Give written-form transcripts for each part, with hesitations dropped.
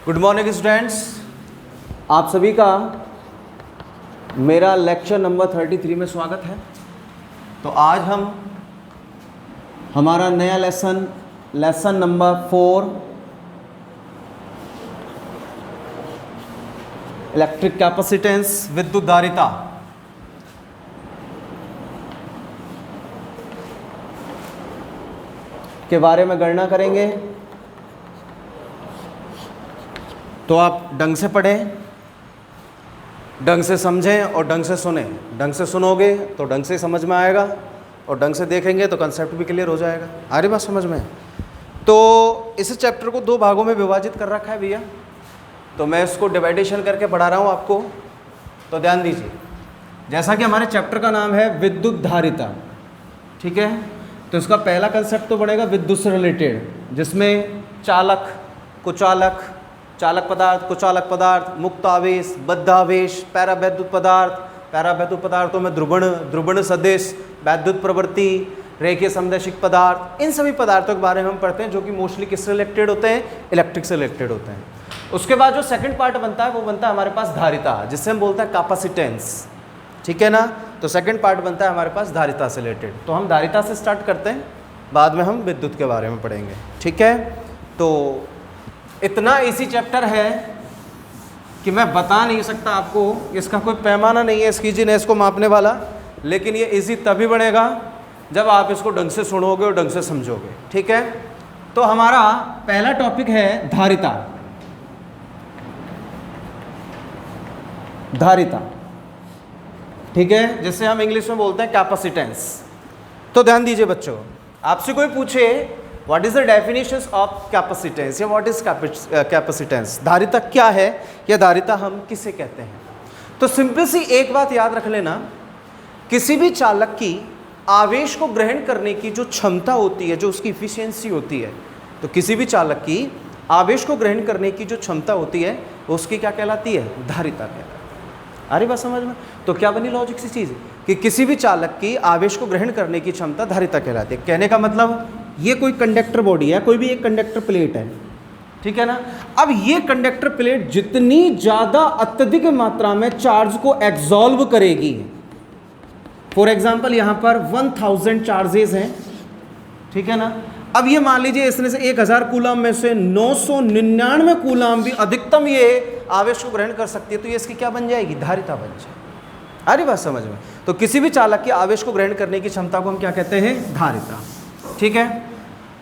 Good morning students, आप सभी का मेरा लेक्चर नंबर 33 में स्वागत है। तो आज हम हमारा नया लेसन नंबर 4 इलेक्ट्रिक कैपेसिटेंस विद्युत धारिता के बारे में गणना करेंगे। तो आप ढंग से पढ़ें, ढंग से समझें और ढंग से सुनें। ढंग से सुनोगे तो ढंग से समझ में आएगा और ढंग से देखेंगे तो कंसेप्ट भी क्लियर हो जाएगा। आ रही बात समझ में? तो इस चैप्टर को 2 भागों में विभाजित कर रखा है भैया, तो मैं इसको डिवाइडेशन करके पढ़ा रहा हूँ आपको। तो ध्यान दीजिए, जैसा कि हमारे चैप्टर का नाम है विद्युत धारिता, ठीक है, तो इसका पहला कंसेप्ट तो बनेगा विद्युत से रिलेटेड, जिसमें चालक, कुचालक, चालक पदार्थ, कुचालक पदार्थ, मुक्त आवेश, बद्ध आवेश, पैरावैद्युत पदार्थ, पैरावैद्युत पदार्थों में ध्रुवण, ध्रुवण सदिश, वैद्युत प्रवृत्ति, रेखीय समदैशिक पदार्थ, इन सभी पदार्थों के बारे में हम पढ़ते हैं, जो कि मोस्टली किससे रिलेटेड होते हैं? इलेक्ट्रिक से रिलेटेड होते हैं। उसके बाद जो सेकंड पार्ट बनता है वो बनता है हमारे पास धारिता, जिससे हम बोलते हैं कैपेसिटेंस, ठीक है ना। तो सेकंड पार्ट बनता है हमारे पास धारिता से रिलेटेड। तो हम धारिता से स्टार्ट करते हैं, बाद में हम विद्युत के बारे में पढ़ेंगे, ठीक है। तो इतना इसी चैप्टर है कि मैं बता नहीं सकता आपको, इसका कोई पैमाना नहीं है इसकी इजीनेस को मापने वाला, लेकिन ये इजी तभी बनेगा जब आप इसको ढंग से सुनोगे और ढंग से समझोगे, ठीक है। तो हमारा पहला टॉपिक है धारिता। धारिता, ठीक है, जिसे हम इंग्लिश में बोलते हैं कैपेसिटेंस। तो ध्यान दीजिए बच्चों, आपसे कोई पूछे what is the definition of capacitance या व्हाट इज कैपेसिटेंस, धारिता क्या है या धारिता हम किसे कहते हैं, तो सिंपल सी एक बात याद रख लेना, किसी भी चालक की आवेश को ग्रहण करने की जो क्षमता होती है, जो उसकी इफिशियंसी होती है, तो किसी भी चालक की आवेश को ग्रहण करने की जो क्षमता होती है उसकी क्या कहलाती है? धारिता कहलाती है। अरे बात समझ में? तो क्या बनी लॉजिक सी चीज़ कि किसी भी चालक की आवेश को ग्रहण करने की क्षमता धारिता कहलाती है। कहने का मतलब ये कोई कंडक्टर बॉडी है, कोई भी एक कंडक्टर प्लेट है, ठीक है ना। अब ये कंडक्टर प्लेट जितनी ज़्यादा अत्यधिक मात्रा में चार्ज को एब्जॉल्व करेगी, फॉर एग्जाम्पल यहाँ पर 1000 चार्जेस हैं, ठीक है ना। अब ये मान लीजिए इसमें से 1000 कूलम में से 999 कूलम भी अधिकतम ये आवेश को ग्रहण कर सकती है, तो ये इसकी क्या बन जाएगी? धारिता बन जाएगी। अरे बात समझ में? तो किसी भी चालक की आवेश को ग्रहण करने की क्षमता को हम क्या कहते हैं? धारिता, ठीक है।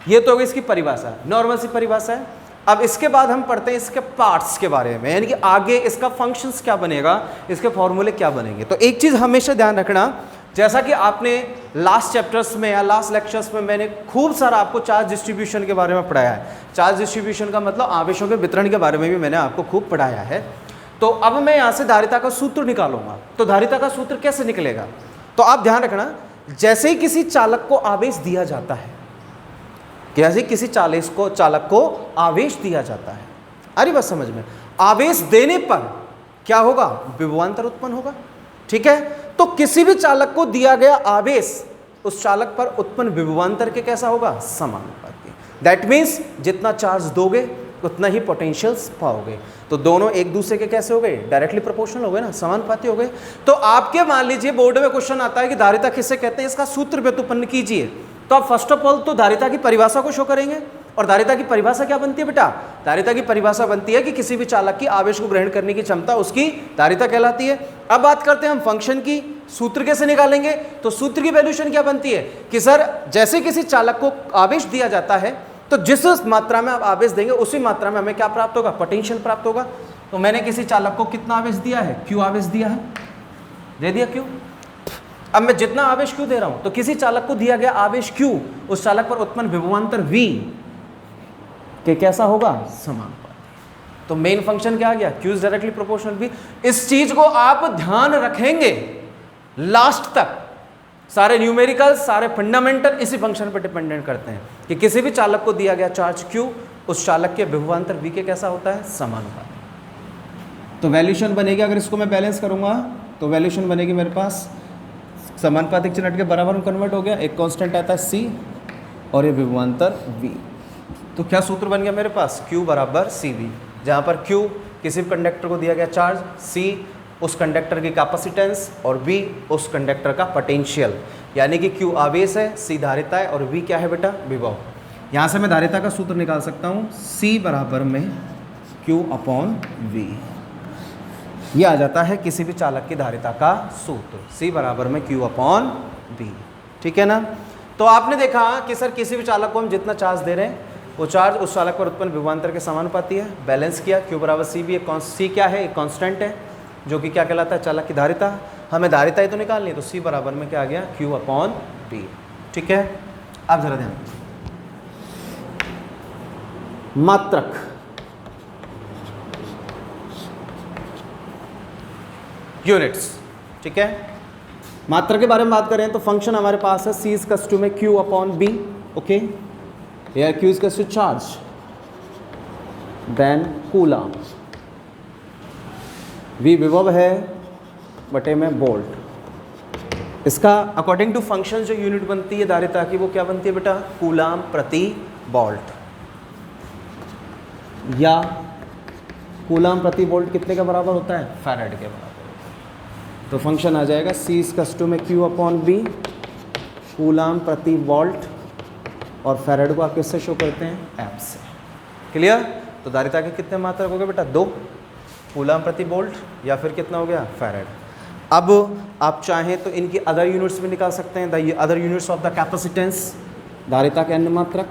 ये तो इसकी परिभाषा, नॉर्मल सी परिभाषा है। अब इसके बाद हम पढ़ते हैं इसके पार्ट्स के बारे में, यानी कि आगे इसका फंक्शंस क्या बनेगा, इसके फॉर्मूले क्या बनेंगे। तो एक चीज़ हमेशा ध्यान रखना, जैसा कि आपने लास्ट चैप्टर्स में या लास्ट लेक्चर्स में मैंने खूब सारा आपको चार्ज डिस्ट्रीब्यूशन के बारे में पढ़ाया है। चार्ज डिस्ट्रीब्यूशन का मतलब आवेशों के वितरण के बारे में भी मैंने आपको खूब पढ़ाया है। तो अब मैं यहाँ से धारिता का सूत्र निकालूंगा। तो धारिता का सूत्र कैसे निकलेगा? तो आप ध्यान रखना, जैसे ही किसी चालक को आवेश दिया जाता है, जैसे किसी चालक को आवेश दिया जाता है, अरे बस समझ में, आवेश देने पर क्या होगा? विभवांतर उत्पन्न होगा, ठीक है। तो किसी भी चालक को दिया गया आवेश उस चालक पर उत्पन्न विभवांतर के कैसा होगा? समानुपाती। दैट मीन्स जितना चार्ज दोगे उतना ही पोटेंशियल्स पाओगे। तो दोनों एक दूसरे के कैसे हो गए? डायरेक्टली प्रोपोर्शनल हो गए ना, समानुपाती हो गए। तो आपके मान लीजिए बोर्ड में क्वेश्चन आता है कि धारिता किसे कहते हैं, इसका सूत्र व्युत्पन्न कीजिए। तो आप फर्स्ट ऑफ ऑल तो धारिता की परिभाषा को शो करेंगे। और धारिता की परिभाषा क्या बनती है बेटा? धारिता की परिभाषा बनती है कि किसी भी चालक की आवेश को ग्रहण करने की क्षमता उसकी धारिता कहलाती है। अब बात करते हैं हम फंक्शन की, सूत्र कैसे निकालेंगे? तो सूत्र की वैल्यूशन क्या बनती है कि सर जैसे किसी चालक को आवेश दिया जाता है तो जिस मात्रा में आप आवेश देंगे उसी मात्रा में हमें क्या प्राप्त होगा? पोटेंशियल प्राप्त होगा। तो मैंने किसी चालक को कितना आवेश दिया है? क्यू आवेश दिया है, दे दिया क्यू। अब मैं जितना आवेश क्यू दे रहा हूं, तो किसी चालक को दिया गया आवेश क्यू, उस चालक पर उत्पन्न विभवांतर वी के कैसा होगा? समानुपाती। तो मेन फंक्शन क्या आ गया? Q is directly proportional V. इस चीज को आप ध्यान रखेंगे लास्ट तक। सारे न्यूमेरिकल, सारे फंडामेंटल इसी फंक्शन पर डिपेंडेंट करते हैं कि किसी भी चालक को दिया गया चार्ज क्यू, उस चालक के विभवांतर वी के कैसा होता है? समानुपाती। तो वैल्यूशन बनेगी, अगर इसको मैं बैलेंस करूंगा तो वैल्यूशन बनेगी मेरे पास समानुपातिक चिन्ह के बराबर में कन्वर्ट हो गया, एक कांस्टेंट आता है सी और ये विभवांतर वी। तो क्या सूत्र बन गया मेरे पास? Q बराबर CV। जहाँ पर Q किसी भी कंडक्टर को दिया गया चार्ज, C उस कंडक्टर की कैपेसिटेंस और B उस कंडक्टर का पोटेंशियल। यानी कि Q आवेश है, C धारिता है और V क्या है बेटा, विभव। यहाँ से मैं धारिता का सूत्र निकाल सकता हूँ, C बराबर में Q/V। ये आ जाता है किसी भी चालक की धारिता का सूत्र, C बराबर में Q/V। ठीक है ना। तो आपने देखा कि सर किसी भी चालक को हम जितना चार्ज दे रहे हैं वो चार्ज उस चालक पर उत्पन्न विभवांतर के समानुपाती है। बैलेंस किया, Q बराबर C भी, C क्या है, एक कांस्टेंट है जो कि क्या कहलाता है, चालक की धारिता। हमें धारिता ही तो निकालनी है, तो C बराबर में क्या आ गया, Q/V। ठीक है। अब जरा ध्यान, मात्रक, यूनिट्स। ठीक है, मात्रा के बारे में बात करें तो फंक्शन हमारे पास है C इज टू में Q/B। Okay, here Q is to charge, then coulomb, V विभव है बटे में वोल्ट। इसका अकॉर्डिंग टू फंक्शन जो यूनिट बनती है धारिता की वो क्या बनती है बेटा, कूलम प्रति वोल्ट, या कूलम प्रति वोल्ट कितने का बराबर होता है, फैराड के बराबर। तो फंक्शन आ जाएगा C इज टू में Q/B, कूलम प्रति वोल्ट, और फैराड को आप किससे शो करते हैं, एफ से। क्लियर। तो धारिता के कितने मात्रक हो गए बेटा, 2, कूलम प्रति वोल्ट या फिर कितना हो गया, फैराड। अब आप चाहें तो इनकी अदर यूनिट्स भी निकाल सकते हैं, the other units of the capacitance, धारिता के अन्य मात्रक।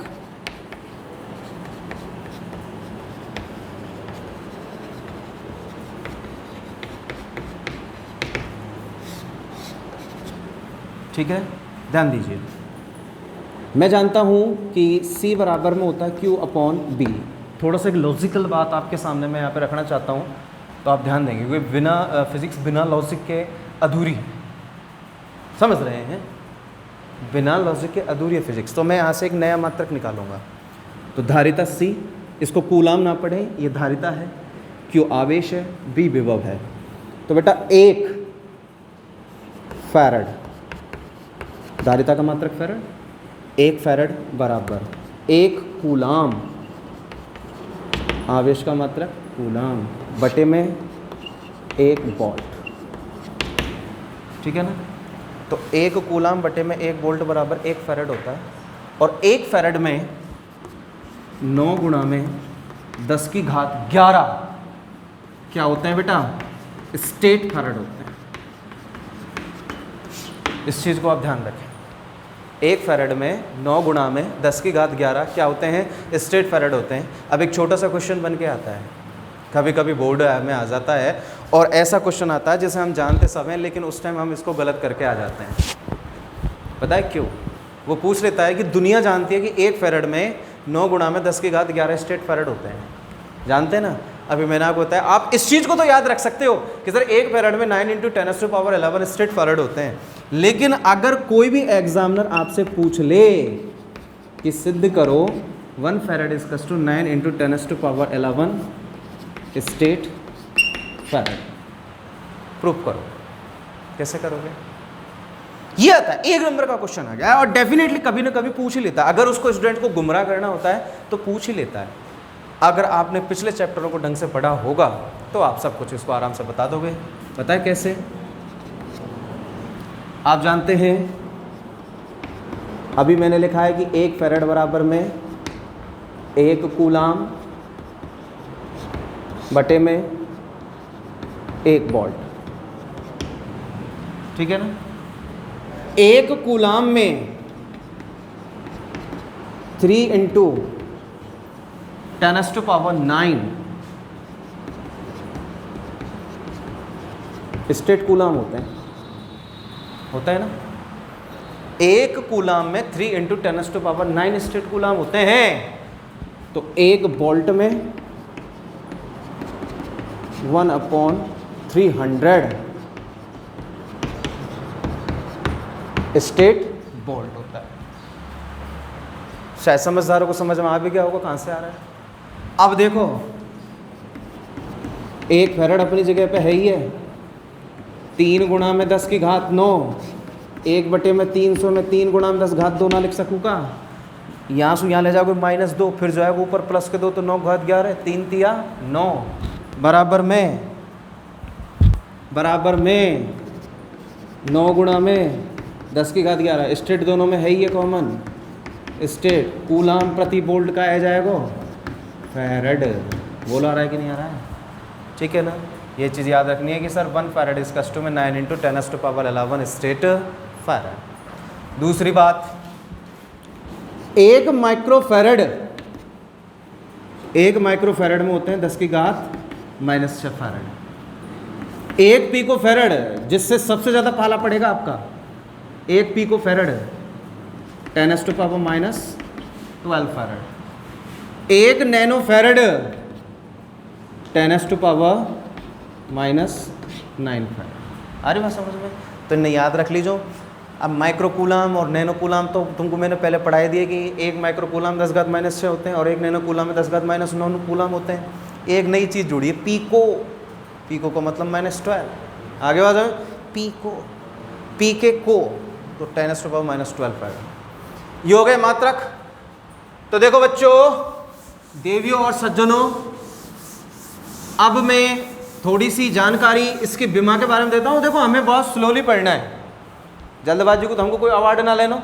ठीक है, ध्यान दीजिए। मैं जानता हूँ कि C बराबर में होता है Q/B। थोड़ा सा एक लॉजिकल बात आपके सामने मैं यहाँ पे रखना चाहता हूँ, तो आप ध्यान देंगे क्योंकि बिना फिजिक्स बिना लॉजिक के अधूरी है, समझ रहे हैं, बिना लॉजिक के अधूरी है फिजिक्स। तो मैं यहाँ से एक नया मात्रक निकालूंगा। तो धारिता C, इसको कूलम ना पढ़े, ये धारिता है, Q आवेश है, B विभव है। तो बेटा 1 फैराड, धारिता का मात्रक फैराड, 1 फैराड बराबर 1 कूलम, आवेश का मात्रक कूलम, बटे में 1 वोल्ट। ठीक है ना। तो 1 कूलम बटे में 1 वोल्ट बराबर 1 फैराड होता है, और 1 फैराड में 9 गुणा में 10 की घात 11 क्या होते हैं बेटा, स्टेट फैराड होते हैं। इस चीज़ को आप ध्यान रखें, 1 फैराड में 9 गुणा में 10 की घात 11 क्या होते हैं, स्टेट फैराड होते हैं। अब एक छोटा सा क्वेश्चन बन के आता है, कभी कभी बोर्ड में आ जाता है, और ऐसा क्वेश्चन आता है जिसे हम जानते सब हैं लेकिन उस टाइम हम इसको गलत करके आ जाते हैं। पता है क्यों? वो पूछ लेता है कि दुनिया जानती है कि 1 फैराड में 9 गुणा में 10 की घात 11 स्टेट फैराड होते हैं, जानते हैं ना। अभी मैंने आपको बताया, आप इस चीज़ को तो याद रख सकते हो कि सर 1 फैराड में 9 × 10⁻11 स्टेट फैराड होते हैं, लेकिन अगर कोई भी एग्जामिनर आपसे पूछ ले कि सिद्ध करो 1 farad is to 9 × 10⁻11 stat farad, proof करो, कैसे करोगे? ये आता है, 1 नंबर का क्वेश्चन आ गया, और डेफिनेटली कभी ना कभी पूछ ही लेता है। अगर उसको स्टूडेंट को गुमराह करना होता है तो पूछ ही लेता है। अगर आपने पिछले चैप्टरों को ढंग से पढ़ा होगा तो आप सब कुछ इसको आराम से बता दोगे। पता है कैसे? आप जानते हैं, अभी मैंने लिखा है कि 1 फैराड बराबर में 1 कूलम बटे में 1 वोल्ट। ठीक है ना। 1 कूलम में 3 × 10⁻9 स्टेट कूलम होते हैं, होता है ना। 1 कूलम में 3 × 10⁻9 स्टेट कूलम होते हैं। तो 1 वोल्ट में 1/300 स्टेट वोल्ट होता है। शायद समझदारों को समझ में आ भी गया होगा कहाँ से आ रहा है। अब देखो, 1 फैराड अपनी जगह पे है ही है, 3 गुणा में 10 की घात 9, 1 बटे में 300 में 3 गुणा में 10 घात 2 ना लिख सकूँ का? यहाँ से यहाँ ले जाओगे -2, फिर जाएगा ऊपर प्लस के 2 तो 9 घात 11, 3 तिया 9 बराबर में 9 गुणा में 10 की घात 11। स्टेट दोनों में है ही ये कॉमन, स्टेट कूलाम प्रति वोल्ट का आ जाएगा फैरेड। बोल आ रहा है कि नहीं आ रहा है? ठीक है ना, ये चीज़ याद रखनी है कि सर 1 फैरेड इज कस्टम में 9 × 10⁻11 स्टेट फैरेड। दूसरी बात, 1 माइक्रोफैरेड में होते हैं 10 की घात -6 फैरेड। 1 पिकोफैरेड जिससे सबसे ज़्यादा पाला पड़ेगा आपका, 1 पिकोफैरेड 10⁻12 फैरेड। 1 नैनोफैरेड 10⁻−9 फैरेड। अरे बात समझ में? तो इन्हें याद रख लीजिए। अब माइक्रो कूलाम और नैनो कूलाम तो तुमको मैंने पहले पढ़ाई दिए कि 1 माइक्रो कूलाम 10⁻6 होते हैं और 1 नैनो कूलाम में 10⁻9 कूलाम होते हैं। एक नई चीज़ जुड़ी है, पीको का मतलब -12। आगे बात है पीके को तो 10⁻−12 फैरेड। ये हो गए मात्रक। तो देखो बच्चों, देवियों और सज्जनों, अब मैं थोड़ी सी जानकारी इसके बीमा के बारे में देता हूँ। देखो हमें बहुत स्लोली पढ़ना है, जल्दबाजी को तो हमको कोई अवार्ड ना लेना।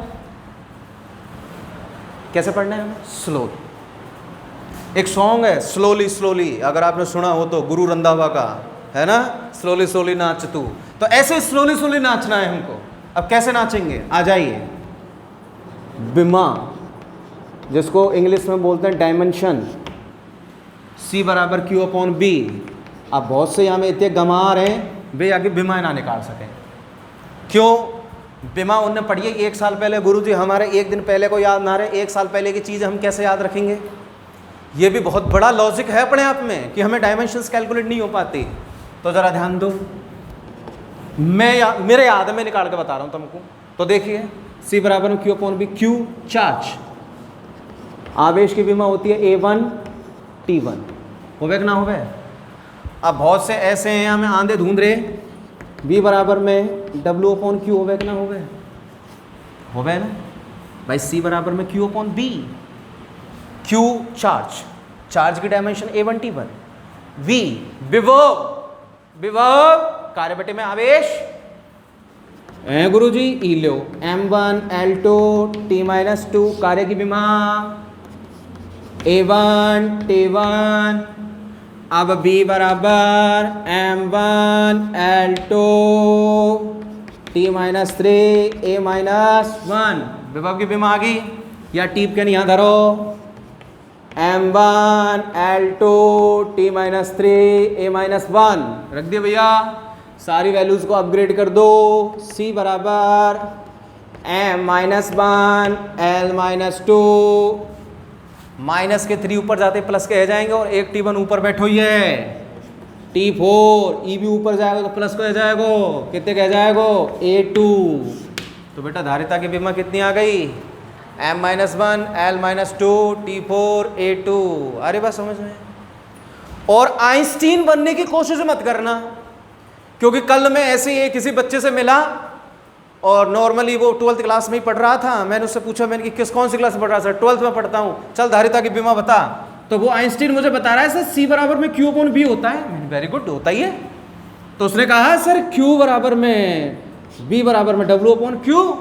कैसे पढ़ना है हमें? स्लोली। एक सॉन्ग है स्लोली स्लोली, अगर आपने सुना हो तो, गुरु रंधावा का है ना, स्लोली स्लोली नाच तू। तो ऐसे स्लोली स्लोली नाचना है हमको। अब कैसे नाचेंगे? आ जाइए। बीमा, जिसको इंग्लिश में बोलते हैं डायमेंशन, C = Q/B। अब बहुत से यहाँ में इतने गंवार हैं वे आगे बीमा ना निकाल सकें। क्यों? बीमा उनने पढ़ी है 1 साल पहले। गुरुजी हमारे 1 दिन पहले को याद ना रहे, 1 साल पहले की चीज़ हम कैसे याद रखेंगे? ये भी बहुत बड़ा लॉजिक है अपने आप में कि हमें डायमेंशंस कैलकुलेट नहीं हो पाती। तो ज़रा ध्यान दो, मेरे याद है, मैं निकाल के बता रहा हूँ तुमको। तो देखिए, C = Q/B। Q चार्ज, आवेश की बीमा होती है A1 T1। होवे कि ना होवे? अब बहुत से ऐसे हैं हमें आंधे धुंधरे, B बराबर में W/Q होवे कि ना होवे? होवे ना भाई। C बराबर में Q/B। Q चार्ज की डायमेंशन A1 T1। V विभव कार्य बटे में आवेश गुरुजी ई लो M1 L2 T-2 कार्य की बीमा A1 T1। अब B बराबर M1 L2 T-3 A-1। विभव की बीमा आ गई, या टीप के नहीं यहाँ धरो। M1 L2 T-3 A-1 रख दिया भैया। सारी वैल्यूज को अपग्रेड कर दो। C बराबर M-1 L-2, माइनस के 3 ऊपर जाते प्लस के आ जाएंगे और एक T1 ऊपर बैठो ही है। T4 E भी ऊपर जाएगा तो प्लस को आ जाएगा, कितने का आ जाएगा? A2। तो बेटा धारिता की बीमा कितनी आ गई? M-1 L-2 T4 A2। अरे बात समझ में? और आइंस्टीन बनने की कोशिश मत करना, क्योंकि कल मैं ऐसे ही किसी बच्चे से मिला और नॉर्मली वो 12th क्लास में ही पढ़ रहा था। मैंने उससे पूछा, मैंने कि कौन सी क्लास में पढ़ रहा? सर 12th में पढ़ता हूँ। चल धारिता की बीमा बता। तो वो आइंस्टीन मुझे बता रहा है सर C बराबर में Q/B होता है। वेरी गुड, होता ही है। तो उसने कहा सर Q बराबर में B बराबर में W/Q,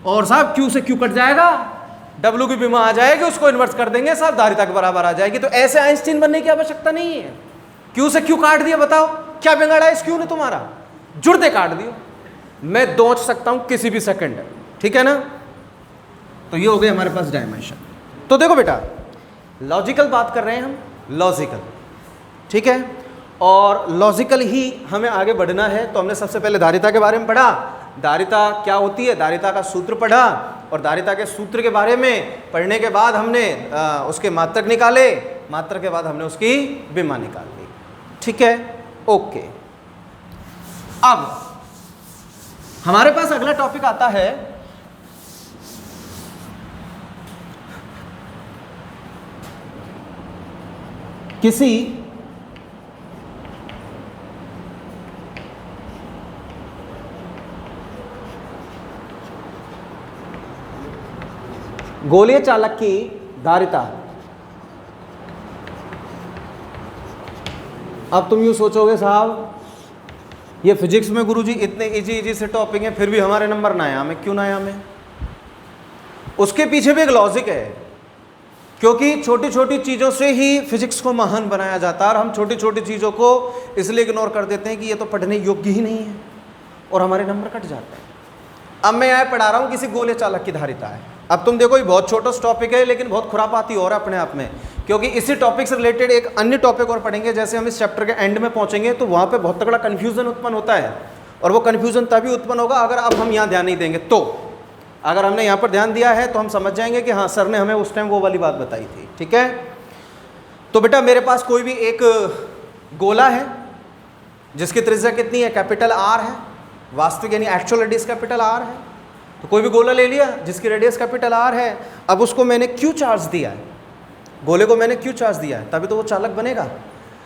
और साहब Q से Q कट जाएगा, W की बीमा आ जाएगी, उसको इन्वर्स कर देंगे साहब, धारिता के बराबर आ जाएगी। तो ऐसे आइंस्टीन बनने की आवश्यकता नहीं है। Q से Q काट दिया, बताओ क्या बिगाड़ा इस Q ने तुम्हारा? जुड़ते काट दियो, मैं दोच सकता हूं किसी भी सेकंड, ठीक है ना। तो ये हो गए हमारे पास डायमेंशन। तो देखो बेटा, लॉजिकल बात कर रहे हैं हम, लॉजिकल, ठीक है, और लॉजिकल ही हमें आगे बढ़ना है। तो हमने सबसे पहले धारिता के बारे में पढ़ा, धारिता क्या होती है, धारिता का सूत्र पढ़ा, और धारिता के सूत्र के बारे में पढ़ने के बाद हमने उसके मात्रक निकाले, मात्रक के बाद हमने उसकी बीमा निकाल ली, ठीक है, ओके। अब हमारे पास अगला टॉपिक आता है किसी गोलीय चालक की धारिता। अब तुम यूँ सोचोगे साहब ये फिजिक्स में गुरुजी इतने इजी से टॉपिक हैं फिर भी हमारे नंबर ना आए, हमें क्यों ना आए हमें? उसके पीछे भी एक लॉजिक है, क्योंकि छोटी छोटी चीज़ों से ही फिजिक्स को महान बनाया जाता है और हम छोटी छोटी चीज़ों को इसलिए इग्नोर कर देते हैं कि ये तो पढ़ने योग्य ही नहीं है और हमारे नंबर कट जाते हैं। अब मैं यहाँ पढ़ा रहा हूँ किसी गोले चालक की धारिता है। अब तुम देखो ये बहुत छोटा टॉपिक है लेकिन बहुत खुरापाती और अपने आप में, क्योंकि इसी टॉपिक से रिलेटेड एक अन्य टॉपिक और पढ़ेंगे। जैसे हम इस चैप्टर के एंड में पहुँचेंगे तो वहाँ पे बहुत तगड़ा कन्फ्यूजन उत्पन्न होता है और वो कन्फ्यूजन तभी उत्पन्न होगा अगर अब हम यहाँ ध्यान नहीं देंगे। तो अगर हमने यहाँ पर ध्यान दिया है तो हम समझ जाएंगे कि हाँ सर ने हमें उस टाइम वो वाली बात बताई थी। ठीक है, तो बेटा मेरे पास कोई भी एक गोला है जिसकी त्रिज्या कितनी है, कैपिटल आर है, वास्तविक यानी एक्चुअल रेडियस कैपिटल आर है। तो कोई भी गोला ले लिया जिसकी रेडियस कैपिटल आर है, अब उसको मैंने क्यू चार्ज दिया है, गोले को मैंने क्यू चार्ज दिया है, तभी तो वो चालक बनेगा।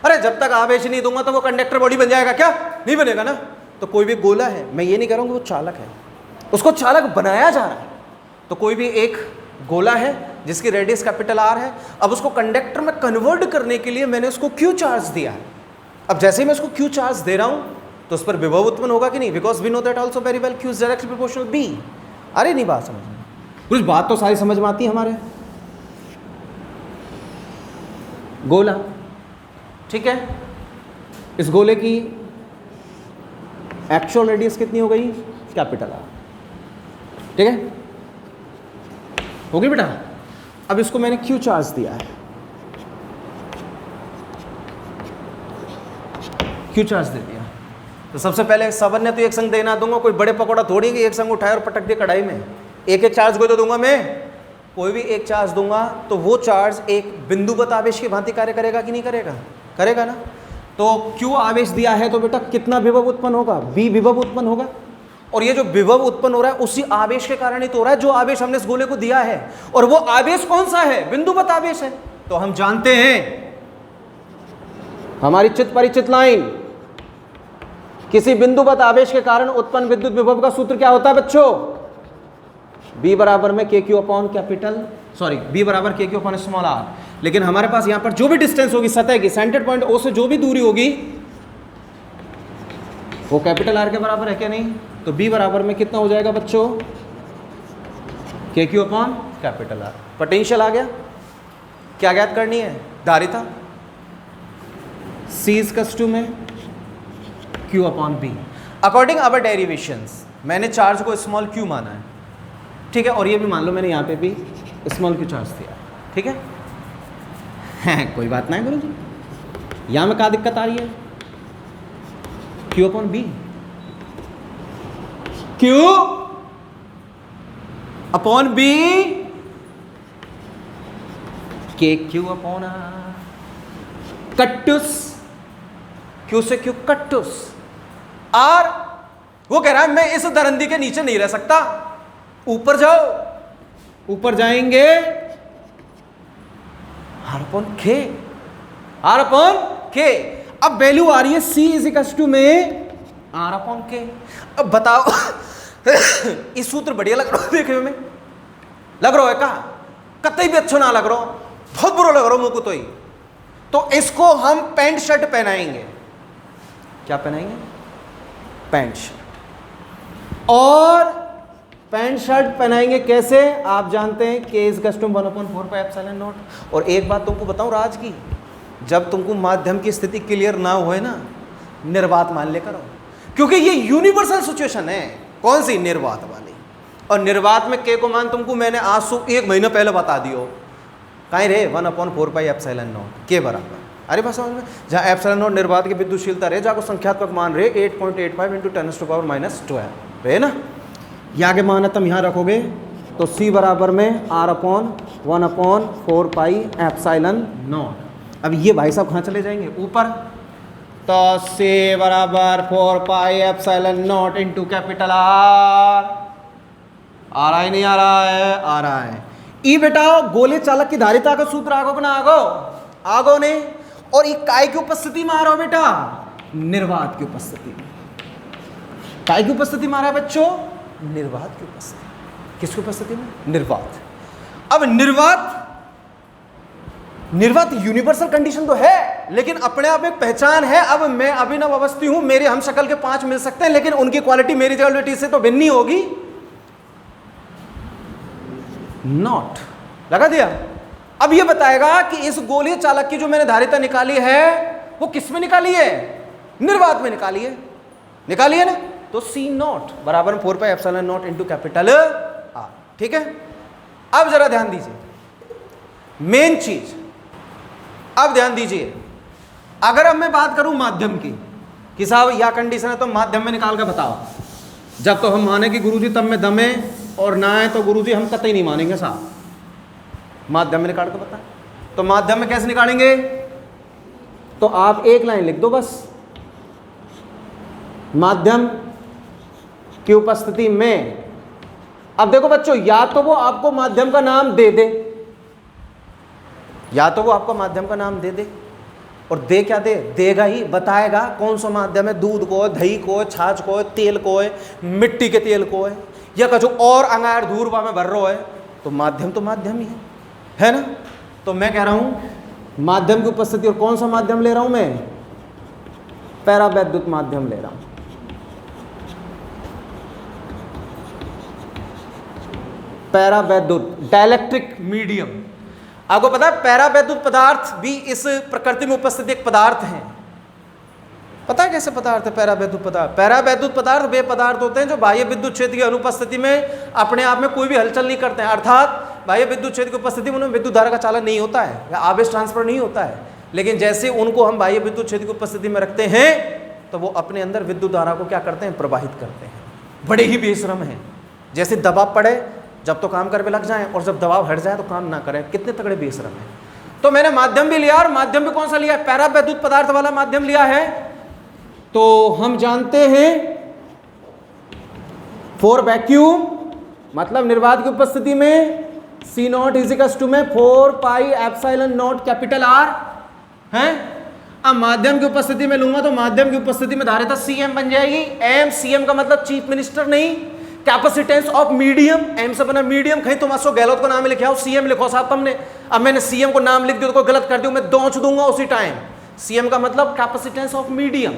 अरे जब तक आवेश नहीं दूंगा तो वो कंडक्टर बॉडी बन जाएगा क्या? नहीं बनेगा ना। तो कोई भी गोला है, मैं ये नहीं कह रहा हूँ कि वो चालक है, उसको चालक बनाया जा रहा है। तो कोई भी एक गोला है जिसकी रेडियस कैपिटल आर है, अब उसको कंडक्टर में कन्वर्ट करने के लिए मैंने उसको क्यू चार्ज दिया है। अब जैसे ही मैं उसको क्यू चार्ज दे रहा हूँ तो उस पर विभव उत्पन्न होगा कि नहीं? Because we know that also very well Q is directly proportional B. अरे नहीं बात समझ में, कुछ बात तो सारी समझ में आती है हमारे। गोला, ठीक है, इस गोले की एक्चुअल रेडियस कितनी हो गई? Capital R. ठीक है, हो गई बेटा। अब इसको मैंने क्यू चार्ज दिया है, क्यू चार्ज दे दिया। तो सबसे पहले सबन ने तो एक संग देना दूंगा, कोई बड़े पकौड़ा थोड़ी कि एक संग उठाया और पटक दिया कढ़ाई में। एक एक चार्ज को तो दूंगा मैं, कोई भी एक चार्ज दूंगा तो वो चार्ज एक बिंदुगत आवेश की भांति कार्य करेगा कि नहीं करेगा? करेगा ना। तो क्यू आवेश दिया है तो बेटा कितना विभव उत्पन्न होगा? बी विभव उत्पन्न होगा। और ये जो विभव उत्पन्न हो रहा है उसी आवेश के कारण ही तो हो रहा है जो आवेश हमने इस गोले को दिया है। और वो आवेश कौन सा है? बिंदुवत आवेश है। तो हम जानते हैं हमारी चित्त परिचित लाइन, किसी बिंदुवत आवेश के कारण उत्पन्न विद्युत विभव का सूत्र क्या होता है बच्चों? B बराबर में के Q upon capital, sorry B बराबर के क्यू अपॉन स्मॉल आर। लेकिन हमारे पास यहां पर जो भी डिस्टेंस होगी सतह की, सेंटर पॉइंट O से जो भी दूरी होगी वो कैपिटल आर के बराबर है क्या? नहीं। तो B बराबर में कितना हो जाएगा बच्चों? के Q upon capital R. Potential आ गया। क्या ज्ञात करनी है? धारिता। C इज इक्वल्स टू में Q upon B। According our derivations मैंने चार्ज को स्मॉल q माना है, ठीक है, और ये भी मान लो मैंने यहाँ पे भी स्मॉल q चार्ज दिया, ठीक है। कोई बात ना है गुरु जी, यहाँ में क्या दिक्कत आ रही है? Q upon B, Q upon B, के Q अपॉन R, कट्टुस, Q से Q कट्टुस, R वो कह रहा है मैं इस दरंदी के नीचे नहीं रह सकता, ऊपर जाओ, ऊपर जाएंगे R upon K, R upon K। अब वैल्यू आ रही है C इज इक्वल टू में R अपॉन K। अब बताओ इस सूत्र बढ़िया लग रहा है देखने में? लग रहा है का? कतई भी अच्छा ना लग रहा, बहुत बुरा लग रहा मुझको तो ही। तो इसको हम पैंट शर्ट पहनाएंगे। क्या पहनाएंगे? Pant shirt. और पैंट शर्ट पहनाएंगे कैसे? आप जानते हैं के इज कस्टम 1/4πε0। और एक बात तुमको बताऊं राज की, जब तुमको माध्यम की स्थिति क्लियर ना हुए ना, निर्वात मान ले करो, क्योंकि ये यूनिवर्सल सिचुएशन है। कौन सी? निर्वात वाली। और निर्वात में के को मान तुमको मैंने आज से 1 महीना पहले बता दियो, कहीं रे 1/4πε0 के बराबर। अरे बस समझ में, जहाँ एप्सिलॉन नॉट निर्वात की विद्युतशीलता रहे, जहाँ को संख्यात्मक मान रहे 8.85 × 10⁻⁻12 रहे ना, ये आगे मान तुम यहाँ रखोगे तो C बराबर में R अपॉन 1/4πε0। अब ये भाई साहब कहाँ चले जाएंगे? ऊपर। तो C बराबर 4πε0 इंटू कैपिटल R। आ रहा है नहीं आ रहा है? आ रहा है। ई बेटा गोले चालक की धारिता का सूत्र आगो ना आगो? आगो ने। और ये काय की उपस्थिति में आ रहा हो बेटा? निर्वात की उपस्थिति में। काय की उपस्थिति में आ रहा है बच्चों? निर्वात की उपस्थिति। किसकी उपस्थिति में? निर्वात। अब निर्वात यूनिवर्सल कंडीशन तो है, लेकिन अपने आप एक पहचान है। अब मैं अभिनव अवस्थी हूं, मेरे हम शक्ल के 5 मिल सकते हैं, लेकिन उनकी क्वालिटी मेरी क्वालिटी से तो भिन्न ही होगी। नॉट लगा दिया। अब यह बताएगा कि इस गोलीय चालक की जो मैंने धारिता निकाली है वो किस में निकाली है? निर्वात में निकाली है। निकाली है ना? तो C नॉट बराबर 4 pi epsilon not into capital R। ठीक है, अब जरा ध्यान दीजिए मेन चीज। अब ध्यान दीजिए, अगर अब मैं बात करूं माध्यम की कि साहब यह कंडीशन है तो माध्यम में निकाल के बताओ, जब तो हम माने कि गुरुजी तब में दमे और ना है तो गुरुजी हम कतई नहीं मानेंगे साहब। माध्यम में निकाल के बता, तो माध्यम में कैसे निकालेंगे? तो आप एक लाइन लिख दो बस, माध्यम की उपस्थिति में। अब देखो बच्चों, या तो वो आपको माध्यम का नाम दे दे, या तो वो आपको माध्यम का नाम दे दे, और दे क्या दे? देगा ही, बताएगा कौन सा माध्यम है। दूध को, दही को, छाछ को, तेल को है, मिट्टी के तेल को है, या कछु और अंगार धूर्वा में भर रहा है, तो माध्यम ही है ना? तो मैं कह रहा हूं माध्यम की उपस्थिति, और कौन सा माध्यम ले रहा हूं मैं? पैरावैद्युत माध्यम ले रहा हूं। पैरावैद्युत डाइलेक्ट्रिक मीडियम। आपको पता है पैरावैद्युत पदार्थ भी इस प्रकृति में उपस्थित एक पदार्थ है। पता है कैसे पदार्थ है पैरावैद्युत पदार्थ? पैरावैद्युत पदार्थ वे पदार्थ होते हैं जो बाह्य विद्युत क्षेत्र की अनुपस्थिति में अपने आप में कोई भी हलचल नहीं करते हैं, अर्थात बाह्य विद्युत क्षेत्र की उपस्थिति में उनमें विद्युत धारा का चालन नहीं होता है या आवेश ट्रांसफर नहीं होता है। लेकिन जैसे उनको हम बाह्य विद्युत क्षेत्र की उपस्थिति में रखते हैं तो वो अपने अंदर विद्युत धारा को क्या करते हैं? प्रवाहित करते हैं। बड़े ही बेशरम हैं। जैसे दबाव पड़े जब तो काम करके लग जाएं, और जब दबाव हट जाए तो काम ना करें। कितने तगड़े बेशरम हैं। तो मैंने माध्यम भी लिया, और माध्यम भी कौन सा लिया? पैरावैद्युत पदार्थ वाला माध्यम लिया है। तो हम जानते हैं फॉर वैक्यूम मतलब निर्वात की उपस्थिति में C नॉट इजिकल्स टू में 4 pi epsilon not capital R है। अब माध्यम की उपस्थिति में लूंगा तो माध्यम की उपस्थिति में धारिता Cm बन जाएगी। M Cm का मतलब चीफ मिनिस्टर नहीं, कैपेसिटेंस ऑफ मीडियम। M से बना मीडियम। कहीं तुम अशोक गहलोत को नाम लिखे आओ, Cm लिखो साहब तुमने। अब मैंने Cm को नाम लिख दिया तो कोई गलत कर दिया, मैं दोंच दूंगा उसी टाइम। Cm का मतलब कैपेसिटेंस ऑफ मीडियम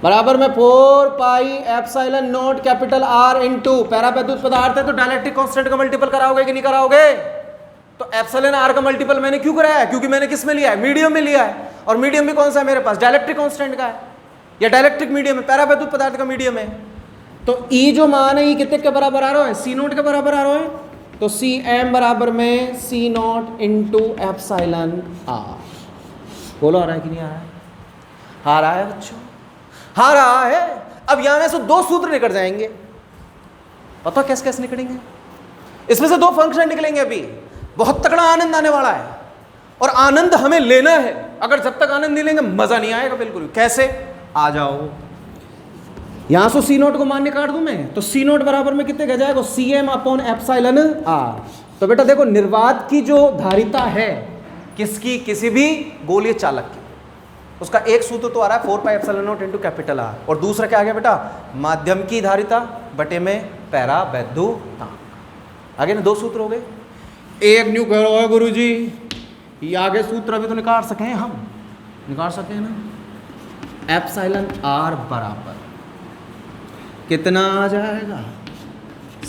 बराबर में 4 pi epsilon not capital R into पैरावैद्युत पदार्थ है तो डाइलेक्ट्रिक कांस्टेंट का मल्टीपल कराओगे कि नहीं कराओगे? तो एप्सिलॉन R का मल्टीपल मैंने क्यों कराया है? क्योंकि मैंने किस में लिया है? मीडियम में लिया है। और मीडियम भी कौन सा है मेरे पास? डाइलेक्ट्रिक कांस्टेंट का है या डाइलेक्ट्रिक मीडियम है, पैरावैद्युत पदार्थ का मीडियम है। तो E जो मान है ये कितने के बराबर आ रहा है? C नॉट के बराबर आ रहा है। तो Cm बराबर में C not into epsilon R। बोलो आ रहा है कि नहीं आ रहा है? आ रहा है बच्चों, आ रहा है। अब यहां में से 2 सूत्र निकल जाएंगे। पता कैसे कैसे निकलेंगे? इसमें से 2 फंक्शन निकलेंगे। अभी बहुत तगड़ा आनंद आने वाला है, और आनंद हमें लेना है। अगर जब तक आनंद नहीं लेंगे मजा नहीं आएगा बिल्कुल। कैसे? आ जाओ, यहां से C नॉट को मान निकाल दूं मैं, तो C नॉट बराबर में कितने कह जाएगा? Cm upon epsilon R। तो बेटा देखो, निर्वात की जो धारिता है किसकी? किसी भी गोलीय चालक की, उसका एक सूत्र तो आ रहा है 4 pi epsilon not into capital R, और दूसरा क्या आ गया बेटा? माध्यम की धारिता बटे में पैरावैद्युतांक। आगे ना 2 सूत्र हो गए। एक न्यू कह रहा है गुरुजी, ये आगे सूत्र अभी तो निकाल सके हैं, हम निकाल सके हैं ना। एप्सिलॉन R बराबर कितना आ जाएगा?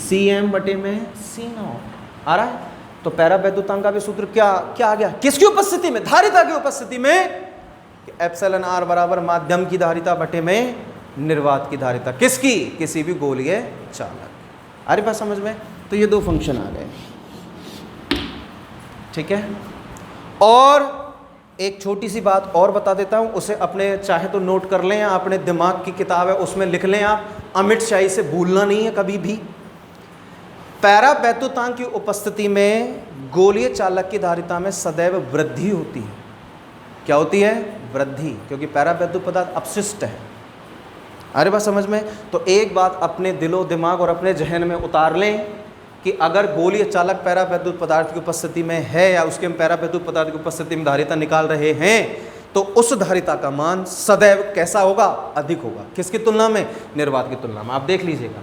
Cm बटे में C नॉट आ रहा है। तो पैरावैद्युतांक का भी सूत्र क्या आ गया? किसकी उपस्थिति में? धारिता की उपस्थिति में। एप्सिलॉन R बराबर माध्यम की धारिता बटे में निर्वात की धारिता। किसकी? किसी भी गोलीय चालक। अरे बात समझ में? तो ये 2 फंक्शन आ गए। ठीक है, और एक छोटी सी बात और बता देता हूं, उसे अपने चाहे तो नोट कर लें, या अपने दिमाग की किताब है उसमें लिख लें आप। अमिट शाही से भूलना नहीं है कभी भी। पैरावैद्युतांक की उपस्थिति में गोलीय चालक की धारिता में सदैव वृद्धि होती है। क्या होती है? वृद्धि, क्योंकि पैरावैद्युत पदार्थ अपशिष्ट है। अरे बात समझ में? तो एक बात अपने दिलो दिमाग और अपने जहन में उतार लें कि अगर गोलीय चालक पैरावैद्युत पदार्थ की उपस्थिति में है, या उसके हम पैरावैद्युत पदार्थ की उपस्थिति में धारिता निकाल रहे हैं, तो उस धारिता का मान सदैव कैसा होगा? अधिक होगा। किसकी तुलना में? निर्वात की तुलना में। आप देख लीजिएगा,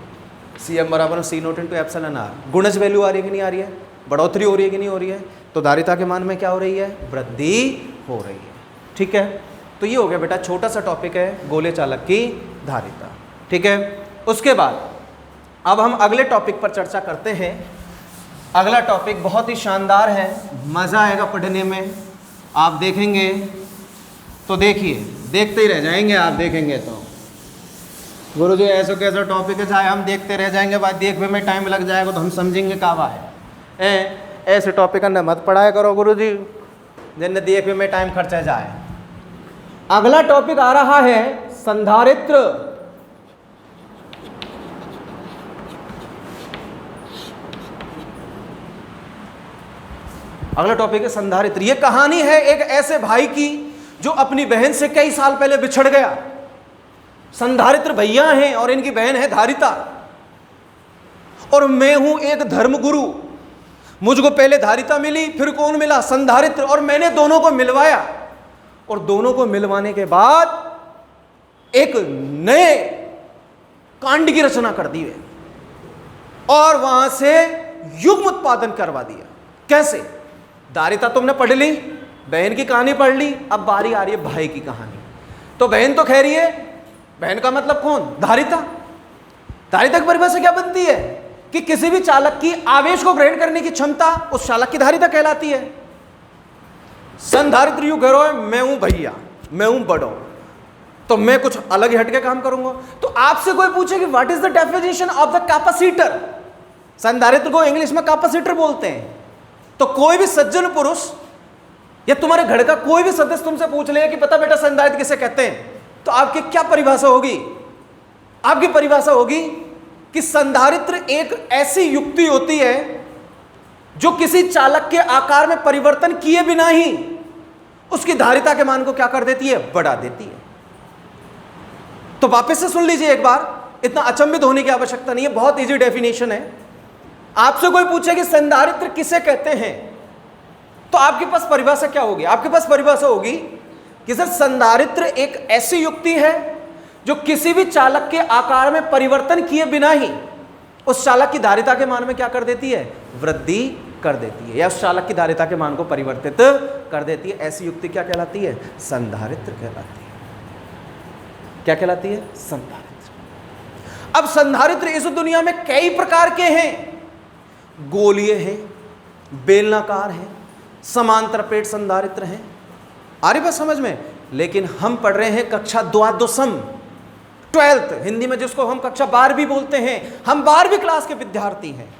Cm बराबर C not into epsilon R। गुणज वैल्यू आ रही है कि नहीं आ रही है? बढ़ोतरी हो रही है कि नहीं हो रही है? तो धारिता के मान में क्या हो रही है? वृद्धि हो रही है। ठीक है, तो ये हो गया बेटा, छोटा सा टॉपिक है गोलीय चालक की धारिता। ठीक है, उसके बाद अब हम अगले टॉपिक पर चर्चा करते हैं। अगला टॉपिक बहुत ही शानदार है, मज़ा आएगा पढ़ने में, आप देखेंगे तो देखिए, देखते ही रह जाएंगे आप देखेंगे तो। गुरुजी ऐसा कैसा टॉपिक है, चाहे हम देखते रह जाएंगे, बाद देखने में टाइम लग जाएगा तो हम समझेंगे कावा है। ऐसे टॉपिक का मत पढ़ाया करो गुरुजी, जिनने देखने में टाइम खर्चा जाए। अगला टॉपिक आ रहा है संधारित्र। अगला टॉपिक है संधारित्र। ये कहानी है एक ऐसे भाई की जो अपनी बहन से कई साल पहले बिछड़ गया। संधारित्र भैया हैं और इनकी बहन है धारिता। और मैं हूं एक धर्मगुरु, मुझको पहले धारिता मिली, फिर कौन मिला? संधारित्र। और मैंने दोनों को मिलवाया, और दोनों को मिलवाने के बाद एक नए कांड की रचना कर दी है और वहां से युग्म उत्पादन करवा दिया। कैसे? धारिता तुमने पढ़ ली, बहन की कहानी पढ़ ली, अब बारी आ रही है भाई की कहानी। तो बहन तो खैर है, बहन का मतलब कौन? धारिता। धारिता की परिभाषा क्या बनती है कि किसी भी चालक की आवेश को ग्रहण करने की क्षमता उस चालक की धारिता कहलाती है। संधारित्र यूं कह रहा है, मैं हूं भैया, मैं हूं बड़ो, तो मैं कुछ अलग ही हटके काम करूंगा। तो आपसे कोई पूछे कि what is the definition of the capacitor, संधारित्र को इंग्लिश में कैपेसिटर बोलते हैं। तो कोई भी सज्जन पुरुष या तुम्हारे घर का कोई भी सदस्य तुमसे पूछ ले कि पता बेटा संधारित्र किसे कहते हैं, तो आपकी क्या परिभाषा होगी? आपकी परिभाषा होगी कि संधारित्र एक ऐसी युक्ति होती है जो किसी चालक के आकार में परिवर्तन किए बिना ही उसकी धारिता के मान को क्या कर देती है? बढ़ा देती है। तो वापस से सुन लीजिए एक बार, इतना अचंभित होने की आवश्यकता नहीं है, बहुत इजी डेफिनेशन है। आपसे कोई पूछे कि संधारित्र किसे कहते हैं, तो आपके पास परिभाषा क्या होगी? आपके पास परिभाषा होगी कि सर संधारित्र एक ऐसी युक्ति है जो किसी भी चालक के आकार में परिवर्तन किए बिना ही उस चालक की धारिता के मान में क्या कर देती है? वृद्धि कर देती है, या उस चालक की धारिता के मान को परिवर्तित कर देती है। ऐसी युक्ति क्या कहलाती है? संधारित्र कहलाती है। क्या कहलाती है? संधारित्र। अब संधारित्र इस दुनिया में कई प्रकार के हैं, गोलीय हैं, बेलनाकार हैं, समांतर प्लेट संधारित्र हैं। आ रही बात समझ में? लेकिन हम पढ़ रहे हैं कक्षा द्वादशम, 12th, हिंदी में जिसको हम कक्षा 12वीं बोलते हैं, हम 12वीं क्लास के विद्यार्थी हैं।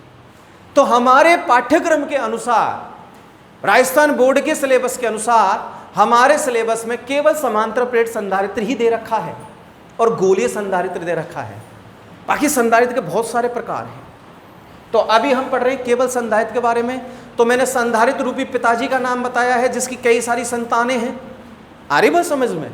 तो हमारे पाठ्यक्रम के अनुसार, राजस्थान बोर्ड के सिलेबस के अनुसार, हमारे सिलेबस में केवल समांतर प्लेट संधारित्र ही दे रखा है और गोलीय संधारित्र दे रखा है। बाकी संधारित्र के बहुत सारे प्रकार हैं। तो अभी हम पढ़ रहे हैं केवल संधारित्र के बारे में। तो मैंने संधारित्र रूपी पिताजी का नाम बताया है जिसकी कई सारी संतानें हैं। आ रही बात समझ में?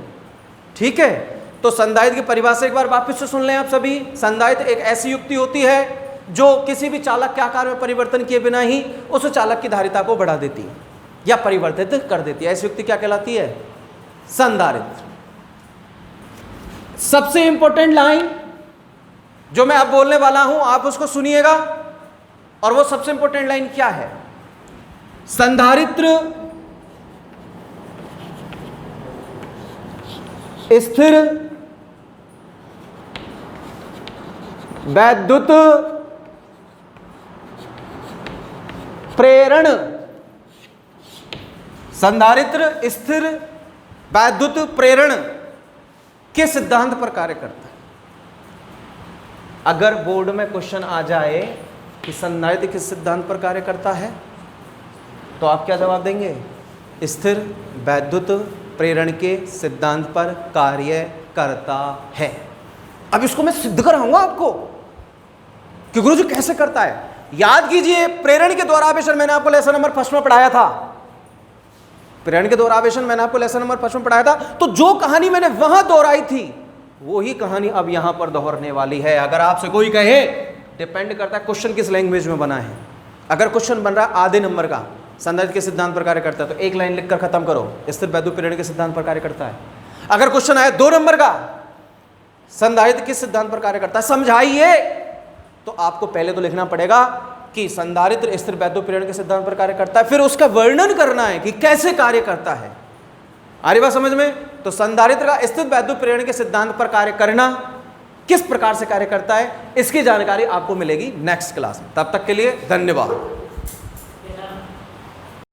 ठीक है, तो संधारित्र की परिभाषा एक बार वापस से सुन लें आप सभी। संधारित्र एक ऐसी युक्ति होती है जो किसी भी चालक के आकार में परिवर्तन किए बिना ही उस चालक की धारिता को बढ़ा देती है या परिवर्तित कर देती है। ऐसी युक्ति क्या कहलाती है? संधारित्र। सबसे इंपॉर्टेंट लाइन जो मैं अब बोलने वाला हूं, आप उसको सुनिएगा। और वो सबसे इंपॉर्टेंट लाइन क्या है? संधारित्र स्थिर वैद्युत प्रेरण, संधारित्र स्थिर वैद्युत प्रेरण के सिद्धांत पर कार्य करता है। अगर बोर्ड में क्वेश्चन आ जाए कि संधारित्र किस सिद्धांत पर कार्य करता है, तो आप क्या जवाब देंगे? स्थिर वैद्युत प्रेरण के सिद्धांत पर कार्य करता है। अब इसको मैं सिद्ध कराऊंगा आपको कि गुरुजी कैसे करता है। याद कीजिए, प्रेरण के द्वारावेशन मैंने आपको लेसन नंबर 1 में पढ़ाया था। प्रेरण के द्वारावेशन मैंने आपको लेसन नंबर 1 में पढ़ाया था। तो जो कहानी मैंने वहां दोहराई थी, वही कहानी अब यहां पर दोहराने वाली है। अगर आपसे कोई कहे, डिपेंड करता है क्वेश्चन किस लैंग्वेज में बना है। अगर क्वेश्चन बन रहा है आधे नंबर का, संधारित्र के सिद्धांत पर कार्य करता है, तो एक लाइन लिखकर खत्म करो, स्थिर वैद्युत प्रेरण के सिद्धांत पर कार्य करता है। अगर क्वेश्चन आया 2 नंबर का, संधारित्र किस सिद्धांत पर कार्य करता है, समझाइए, तो आपको पहले तो लिखना पड़ेगा कि संधारित्र स्थिर वैद्युत प्रेरण के सिद्धांत पर कार्य करता है, फिर उसका वर्णन करना है कि कैसे कार्य करता है। आ रही बात समझ में? तो संधारित्र का स्थिर वैद्युत प्रेरण के सिद्धांत पर कार्य करना, किस प्रकार से कार्य करता है, इसकी जानकारी आपको मिलेगी नेक्स्ट क्लास में। तब तक के लिए धन्यवाद।